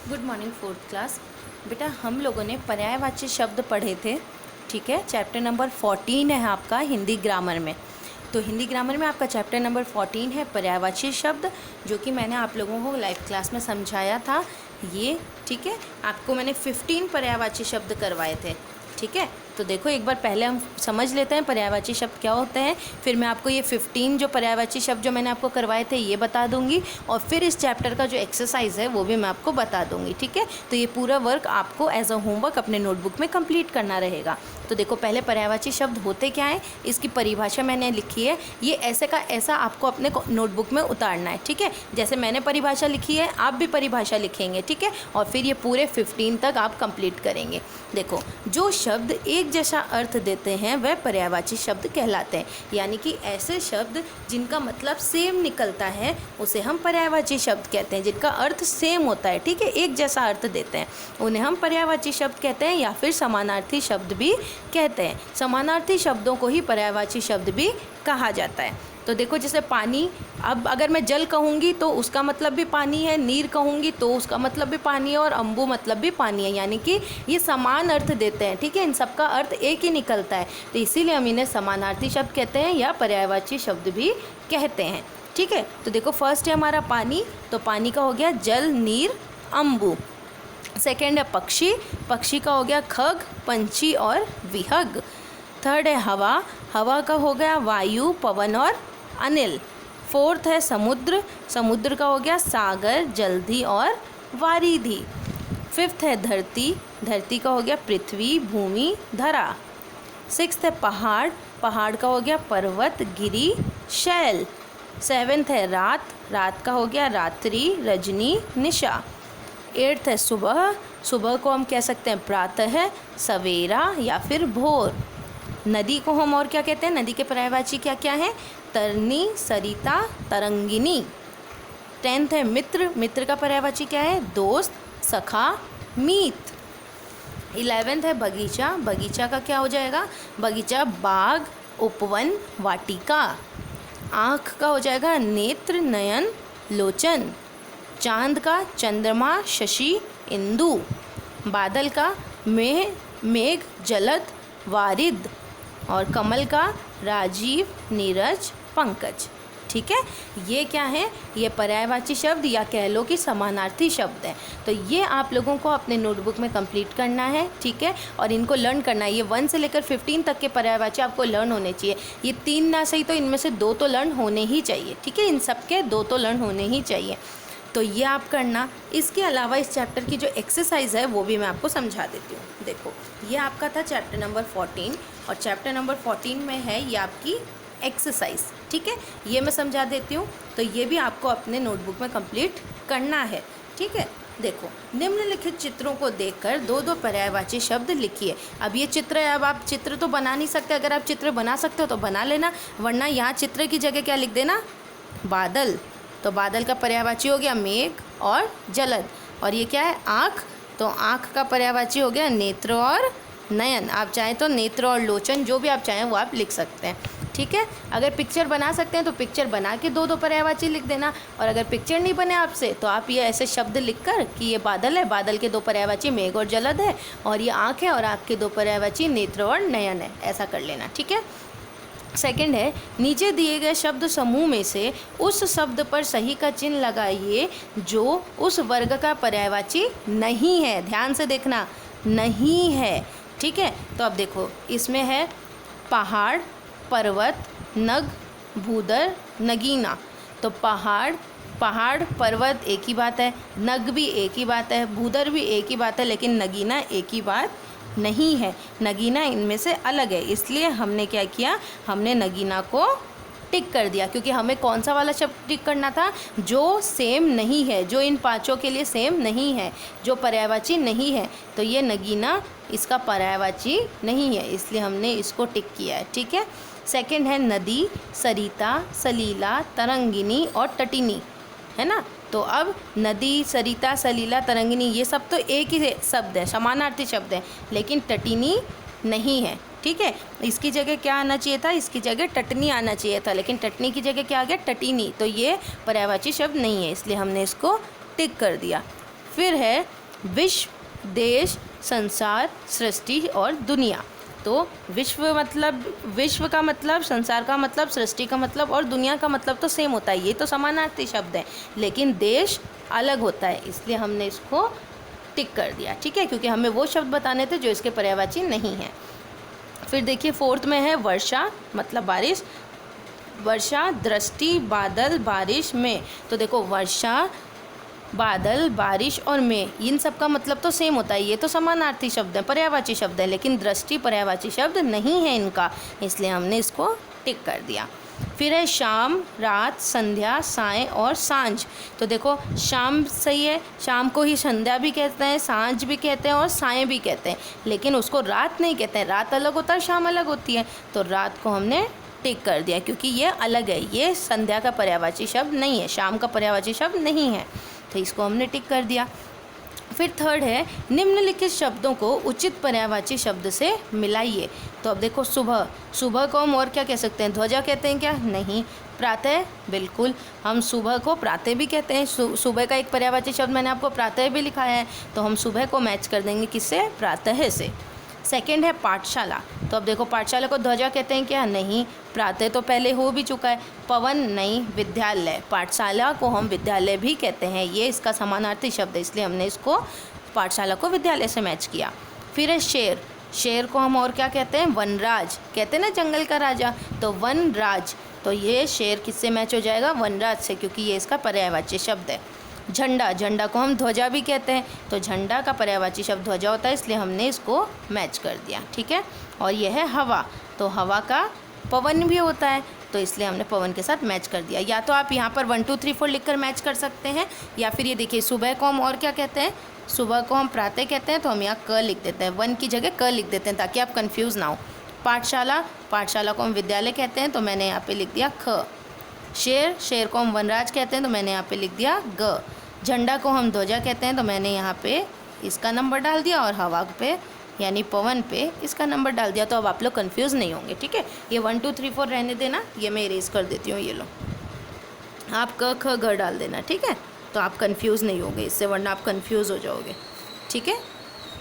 Good morning fourth class. बेटा हम लोगों ने पर्यायवाची शब्द पढ़े थे, ठीक है। चैप्टर नंबर 14 है आपका हिंदी ग्रामर में। तो हिंदी ग्रामर में आपका चैप्टर नंबर 14 है पर्यायवाची शब्द, जो कि मैंने आप लोगों को लाइव क्लास में समझाया था ये, ठीक है। आपको मैंने 15 पर्यायवाची शब्द करवाए थे, ठीक है। तो देखो एक बार पहले हम समझ लेते हैं पर्यायवाची शब्द क्या होते हैं, फिर मैं आपको ये 15 जो पर्यायवाची शब्द जो मैंने आपको करवाए थे ये बता दूंगी, और फिर इस चैप्टर का जो एक्सरसाइज है वो भी मैं आपको बता दूंगी, ठीक है। तो ये पूरा वर्क आपको एज अ होमवर्क अपने नोटबुक में कंप्लीट करना रहेगा। तो देखो पहले पर्यायवाची शब्द होते क्या हैं, इसकी परिभाषा मैंने लिखी है, ये ऐसे का ऐसा आपको अपने नोटबुक में उतारना है, ठीक है। जैसे मैंने परिभाषा लिखी है आप भी परिभाषा लिखेंगे, ठीक है। और फिर ये पूरे 15 तक आप कंप्लीट करेंगे। देखो जो शब्द एक जैसा अर्थ देते हैं वह पर्यायवाची शब्द कहलाते हैं, यानी कि ऐसे शब्द जिनका मतलब सेम निकलता है उसे हम पर्यायवाची शब्द कहते हैं, जिनका अर्थ सेम होता है, ठीक है, एक जैसा अर्थ देते हैं उन्हें हम पर्यायवाची शब्द कहते हैं, या फिर समानार्थी शब्द भी कहते हैं। समानार्थी शब्दों को ही पर्यायवाची शब्द भी कहा जाता है। तो देखो जैसे पानी, अब अगर मैं जल कहूँगी तो उसका मतलब भी पानी है, नीर कहूँगी तो उसका मतलब भी पानी है, और अम्बु मतलब भी पानी है, यानी कि ये समान अर्थ देते हैं, ठीक है। इन सबका अर्थ एक ही निकलता है, तो इसीलिए हम इन्हें समानार्थी शब्द कहते हैं या पर्यायवाची शब्द भी कहते हैं, ठीक है। तो देखो फर्स्ट है हमारा पानी, तो पानी का हो गया जल, नीर, अम्बु। सेकेंड है पक्षी, पक्षी का हो गया खग, पंछी और विहग। थर्ड है हवा, हवा का हो गया वायु, पवन और अनिल। फोर्थ है समुद्र, समुद्र का हो गया सागर, जलधि और वारिधि। फिफ्थ है धरती, धरती का हो गया पृथ्वी, भूमि, धरा। सिक्स्थ है पहाड़, पहाड़ का हो गया पर्वत, गिरी, शैल। सेवेंथ है रात, रात का हो गया रात्रि, रजनी, निशा। एट्थ है सुबह, सुबह को हम कह सकते हैं प्रातः, सवेरा या फिर भोर। नदी को हम और क्या कहते हैं, नदी के पर्यायवाची क्या क्या हैं, तरनी, सरिता, तरंगिनी। 10th है मित्र, मित्र का पर्यायवाची क्या है, दोस्त, सखा, मीत। 11th है बगीचा, बगीचा का क्या हो जाएगा, बगीचा, बाग, उपवन, वाटिका। आँख का हो जाएगा नेत्र, नयन, लोचन। चांद का चंद्रमा, शशि, इंदु। बादल का मेघ, जलद, वारिद। और कमल का राजीव, नीरज, पंकज, ठीक है। ये क्या है, ये पर्यायवाची शब्द या कह लो कि समानार्थी शब्द हैं। तो ये आप लोगों को अपने नोटबुक में कंप्लीट करना है, ठीक है, और इनको लर्न करना है। ये 1 से लेकर 15 तक के पर्यायवाची आपको लर्न होने चाहिए। ये 3 ना सही तो इनमें से 2 तो लर्न होने ही चाहिए, ठीक है, इन सब के 2 तो लर्न होने ही चाहिए। तो ये आप करना। इसके अलावा इस चैप्टर की जो एक्सरसाइज है वो भी मैं आपको समझा देती हूँ। देखो ये आपका था चैप्टर नंबर 14, और चैप्टर नंबर 14 में है ये आपकी एक्सरसाइज, ठीक है। ये मैं समझा देती हूँ, तो ये भी आपको अपने नोटबुक में कंप्लीट करना है, ठीक है। देखो निम्नलिखित चित्रों को देखकर 2-2 पर्यायवाची शब्द लिखिए। अब ये चित्र है, अब आप चित्र तो बना नहीं सकते, अगर आप चित्र बना सकते हो तो बना लेना, वरना यहाँ चित्र की जगह क्या लिख देना, बादल। तो बादल का पर्यायवाची हो गया मेघ और जलद। और ये क्या है, आँख, तो आँख का पर्यायवाची हो गया नेत्र और नयन। आप चाहें तो नेत्र और लोचन, जो भी आप चाहें वो आप लिख सकते हैं, ठीक है। अगर पिक्चर बना सकते हैं तो पिक्चर बना के 2-2 पर्यायवाची लिख देना, और अगर पिक्चर नहीं बने आपसे तो आप ये ऐसे शब्द लिखकर कि ये बादल है, बादल के 2 पर्यायवाची मेघ और जलद है, और ये आँख है और आँख के 2 पर्यायवाची नेत्र और नयन है, ऐसा कर लेना, ठीक है। सेकंड है नीचे दिए गए शब्द समूह में से उस शब्द पर सही का चिन्ह लगाइए जो उस वर्ग का पर्यायवाची नहीं है। ध्यान से देखना, नहीं है, ठीक है। तो अब देखो इसमें है पहाड़, पर्वत, नग, भूदर, नगीना। तो पहाड़, पर्वत एक ही बात है, नग भी एक ही बात है, भूदर भी एक ही बात है, लेकिन नगीना एक ही बात नहीं है। नगीना इनमें से अलग है, इसलिए हमने क्या किया, हमने नगीना को टिक कर दिया, क्योंकि हमें कौन सा वाला शब्द टिक करना था, जो सेम नहीं है, जो इन 5 के लिए सेम नहीं है, जो पर्यायवाची नहीं है। तो ये नगीना इसका पर्यायवाची नहीं है, इसलिए हमने इसको टिक किया है, ठीक है। सेकंड है नदी, सरिता, सलीला, तरंगिनी और तटिनी, है ना। तो अब नदी, सरिता, सलीला, तरंगिनी ये सब तो एक ही शब्द है, समानार्थी शब्द है, लेकिन तटिनी नहीं है, ठीक है। इसकी जगह क्या आना चाहिए था, इसकी जगह टटनी आना चाहिए था, लेकिन टटनी की जगह क्या आ गया, टटिनी। तो ये पर्यायवाची शब्द नहीं है, इसलिए हमने इसको टिक कर दिया। फिर है विश्व, देश, संसार, सृष्टि और दुनिया। तो विश्व मतलब, विश्व का मतलब, संसार का मतलब, सृष्टि का मतलब और दुनिया का मतलब तो सेम होता है, ये तो समानार्थी शब्द है, लेकिन देश अलग होता है, इसलिए हमने इसको टिक कर दिया। ठीक है, क्योंकि हमें वो शब्द बताने थे जो इसके पर्यायवाची नहीं है। फिर देखिए फोर्थ में है वर्षा मतलब बारिश। वर्षा, दृष्टि, बादल, बारिश, में। तो देखो वर्षा, बादल, बारिश और में, इन सब का मतलब तो सेम होता है, ये तो समानार्थी शब्द है, पर्यायवाची शब्द है, लेकिन दृष्टि पर्यायवाची शब्द नहीं है इनका, इसलिए हमने इसको टिक कर दिया। फिर है शाम, रात, संध्या, साय और सांझ। तो देखो शाम सही है, शाम को ही संध्या भी कहते हैं, सांझ भी कहते हैं और साय भी कहते हैं, लेकिन उसको रात नहीं कहते हैं, रात अलग होता है, शाम अलग होती है। तो रात को हमने टिक कर दिया क्योंकि ये अलग है, ये संध्या का पर्यायवाची शब्द नहीं है, शाम का पर्यायवाची शब्द नहीं है, तो इसको हमने टिक कर दिया। फिर थर्ड है निम्नलिखित शब्दों को उचित पर्यायवाची शब्द से मिलाइए। तो अब देखो सुबह, सुबह को हम और क्या कह सकते हैं, ध्वजा कहते हैं क्या, नहीं। प्रातः, बिल्कुल, हम सुबह को प्रातः भी कहते हैं, सुबह का एक पर्यायवाची शब्द मैंने आपको प्रातः भी लिखाया है, तो हम सुबह को मैच कर देंगे किससे, प्रातः से। सेकंड है पाठशाला। तो अब देखो पाठशाला को ध्वजा कहते हैं क्या, नहीं। प्रातः तो पहले हो भी चुका है। पवन, नहीं। विद्यालय, पाठशाला को हम विद्यालय भी कहते हैं, ये इसका समानार्थी शब्द है, इसलिए हमने इसको पाठशाला को विद्यालय से मैच किया। फिर है शेर, शेर को हम और क्या कहते हैं, वनराज कहते हैं ना, जंगल का राजा, तो वनराज, तो ये शेर किससे मैच हो जाएगा, वनराज से, क्योंकि ये इसका पर्यायवाची शब्द है। झंडा, झंडा को हम ध्वजा भी कहते हैं, तो झंडा का पर्यायवाची शब्द ध्वजा होता है, इसलिए हमने इसको मैच कर दिया। ठीक है, और यह है हवा, तो हवा का पवन भी होता है, तो इसलिए हमने पवन के साथ मैच कर दिया। या तो आप यहाँ पर 1 2 3 4 लिख कर मैच कर सकते हैं, या फिर ये देखिए सुबह को हम और क्या कहते हैं, सुबह को हम प्रातः कहते हैं, तो हम यहाँ क लिख देते हैं, वन की जगह क लिख देते हैं ताकि आप कन्फ्यूज़ ना हो। पाठशाला, पाठशाला को हम विद्यालय कहते हैं, तो मैंने यहाँ पे लिख दिया ख। शेर, शेर को हम वनराज कहते हैं, तो मैंने यहाँ पे लिख दिया ग। झंडा को हम ध्वजा कहते हैं, तो मैंने यहाँ पे इसका नंबर डाल दिया, और हवा पे यानी पवन पे इसका नंबर डाल दिया, तो अब आप लोग कंफ्यूज नहीं होंगे। ठीक है, ये 1 2 3 4 रहने देना, ये मैं इरेज कर देती हूँ, ये लो, आप क ख ग डाल देना। ठीक है, तो आप कंफ्यूज नहीं होंगे इससे, वरना आप कंफ्यूज हो जाओगे। ठीक है,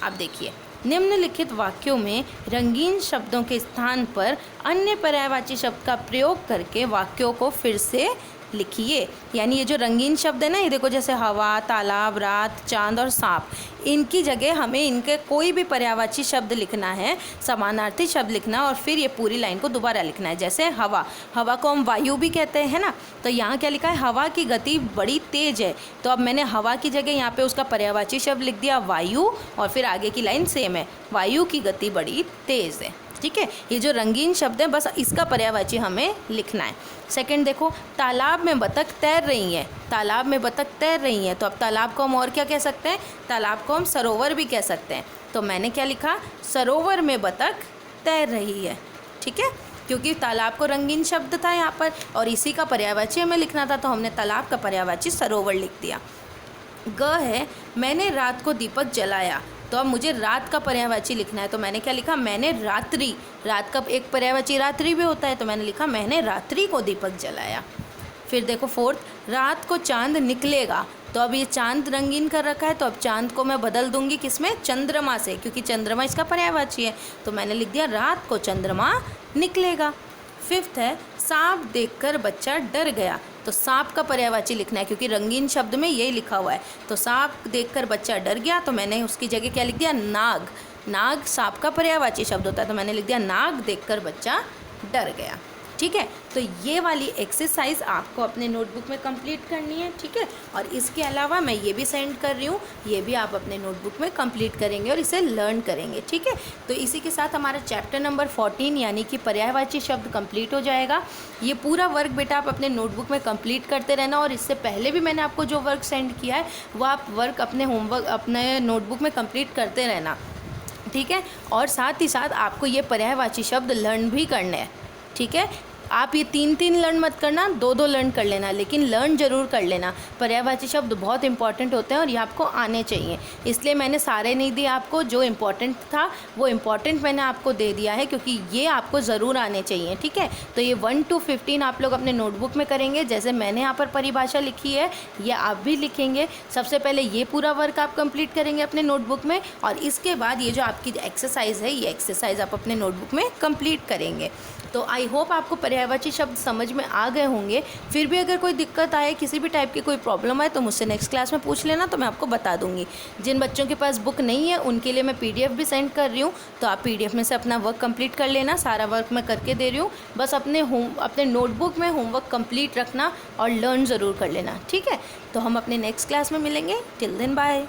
आप देखिए निम्नलिखित वाक्यों में रंगीन शब्दों के स्थान पर अन्य पर्यायवाची शब्द का प्रयोग करके वाक्यों को फिर से लिखिए। यानी ये जो रंगीन शब्द है ना, ये देखो जैसे हवा, तालाब, रात, चांद और सांप, इनकी जगह हमें इनके कोई भी पर्यायवाची शब्द लिखना है, समानार्थी शब्द लिखना है, और फिर ये पूरी लाइन को दोबारा लिखना है। जैसे हवा, हवा को हम वायु भी कहते हैं ना, तो यहाँ क्या लिखा है, हवा की गति बड़ी तेज है, तो अब मैंने हवा की जगह यहाँ पे उसका पर्यायवाची शब्द लिख दिया वायु, और फिर आगे की लाइन सेम है, वायु की गति बड़ी तेज है। ठीक है, ये जो रंगीन शब्द है बस इसका पर्यायवाची हमें लिखना है। सेकंड देखो, तालाब में बतख तैर रही है, तालाब में बतख तैर रही है, तो अब तालाब को हम और क्या कह सकते हैं, तालाब को हम सरोवर भी कह सकते हैं, तो मैंने क्या लिखा, सरोवर में बतख तैर रही है। ठीक है, क्योंकि तालाब को रंगीन शब्द था यहाँ पर, और इसी का पर्यायवाची हमें लिखना था, तो हमने तालाब का पर्यायवाची सरोवर लिख दिया। ग है, मैंने रात को दीपक जलाया, तो अब मुझे रात का पर्यायवाची लिखना है, तो मैंने क्या लिखा, मैंने रात्रि, रात का एक पर्यायवाची रात्रि भी होता है, तो मैंने लिखा मैंने रात्रि को दीपक जलाया। फिर देखो फोर्थ, रात को चांद निकलेगा, तो अब ये चांद रंगीन कर रखा है, तो अब चांद को मैं बदल दूंगी किसमें, चंद्रमा से, क्योंकि चंद्रमा इसका पर्यायवाची है, तो मैंने लिख दिया रात को चंद्रमा निकलेगा। फिफ्थ है, सांप देखकर बच्चा डर गया, तो सांप का पर्यायवाची लिखना है, क्योंकि रंगीन शब्द में यही लिखा हुआ है, तो सांप देखकर बच्चा डर गया, तो मैंने उसकी जगह क्या लिख दिया, नाग, नाग सांप का पर्यायवाची शब्द होता है, तो मैंने लिख दिया नाग देखकर बच्चा डर गया। ठीक है, तो ये वाली एक्सरसाइज आपको अपने नोटबुक में कंप्लीट करनी है। ठीक है, और इसके अलावा मैं ये भी सेंड कर रही हूँ, ये भी आप अपने नोटबुक में कंप्लीट करेंगे और इसे लर्न करेंगे। ठीक है, तो इसी के साथ हमारा चैप्टर नंबर 14 यानी कि पर्यायवाची शब्द कंप्लीट हो जाएगा। ये पूरा वर्क बेटा आप अपने नोटबुक में कंप्लीट करते रहना, और इससे पहले भी मैंने आपको जो वर्क सेंड किया है वो आप वर्क अपने होमवर्क अपने नोटबुक में कंप्लीट करते रहना। ठीक है, और साथ ही साथ आपको ये पर्यायवाची शब्द लर्न भी करने हैं। ठीक है, आप ये 3-3 लर्न मत करना, 2-2 लर्न कर लेना, लेकिन लर्न ज़रूर कर लेना। पर्यायवाची शब्द बहुत इंपॉर्टेंट होते हैं और ये आपको आने चाहिए, इसलिए मैंने सारे नहीं दिए आपको। जो इम्पोर्टेंट था वो इम्पोर्टेंट मैंने आपको दे दिया है, क्योंकि ये आपको ज़रूर आने चाहिए, ठीक है। तो ये 1 to 15 आप लोग अपने नोटबुक में करेंगे, जैसे मैंने यहाँ पर परिभाषा लिखी है ये आप भी लिखेंगे। सबसे पहले ये पूरा वर्क आप कंप्लीट करेंगे अपने नोटबुक में, और इसके बाद ये जो आपकी एक्सरसाइज है ये एक्सरसाइज आप अपने नोटबुक में कंप्लीट करेंगे। तो आई होप आपको पर्यायवाची शब्द समझ में आ गए होंगे। फिर भी अगर कोई दिक्कत आए, किसी भी टाइप की कोई प्रॉब्लम आए, तो मुझसे नेक्स्ट क्लास में पूछ लेना, तो मैं आपको बता दूंगी। जिन बच्चों के पास बुक नहीं है उनके लिए मैं PDF भी सेंड कर रही हूँ, तो आप PDF में से अपना वर्क कंप्लीट कर लेना। सारा वर्क मैं करके दे रही हूँ, बस अपने नोटबुक में होमवर्क कंप्लीट रखना और लर्न ज़रूर कर लेना, ठीक है। तो हम अपने नेक्स्ट क्लास में मिलेंगे। Till then bye.